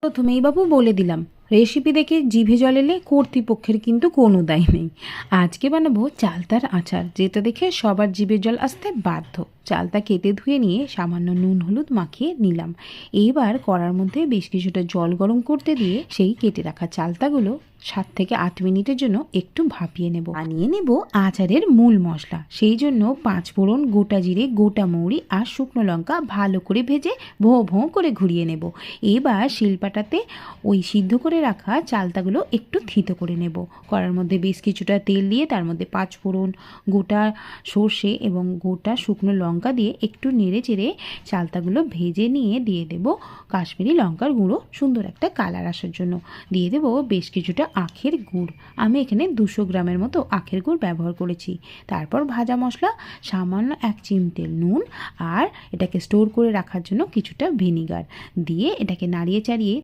প্রথমেই বাবু বলে দিলাম, রেসিপি দেখে জিভে জল এলে কর্তৃপক্ষের কিন্তু কোনো দায় নেই। আজকে বানাবো চালতার আচার, যেটা দেখে সবার জিভে জল আসতে বাধ্য। চালতা কেটে ধুয়ে নিয়ে সামান্য নুন হলুদ মাখিয়ে নিলাম। এইবার কড়ার মধ্যে বেশ কিছুটা জল গরম করতে দিয়ে সেই কেটে রাখা চালতাগুলো 7 থেকে 8 মিনিটের জন্য একটু ভাপিয়ে নেব। বানিয়ে নেব আচারের মূল মশলা। সেই জন্য 5 ফোড়ন, গোটা জিরে, গোটা মৌরি আর শুকনো লঙ্কা ভালো করে ভেজে ভোঁ ভোঁ করে ঘুরিয়ে নেব। এবার শিলপাটাতে ওই সিদ্ধ করে রাখা চালতাগুলো একটু থিতো করে নেব। কড়ার মধ্যে বেশ কিছুটা তেল দিয়ে তার মধ্যে 5 ফোড়ন, গোটা সর্ষে এবং গোটা শুকনো লঙ্কা দিয়ে একটু নেড়ে চেড়ে চালতাগুলো ভেজে নিয়ে দিয়ে দেব কাশ্মীরি লঙ্কার গুঁড়ো, সুন্দর একটা কালার আসার জন্য। দিয়ে দেব বেশ কিছুটা আখের গুড়। আমি এখানে 200 গ্রামের মতো আখের গুড় ব্যবহার করেছি। তারপর ভাজা মশলা, সামান্য 1 চিমটে নুন আর এটাকে স্টোর করে রাখার জন্য কিছুটা ভিনিগার দিয়ে এটাকে নাড়িয়ে চাড়িয়ে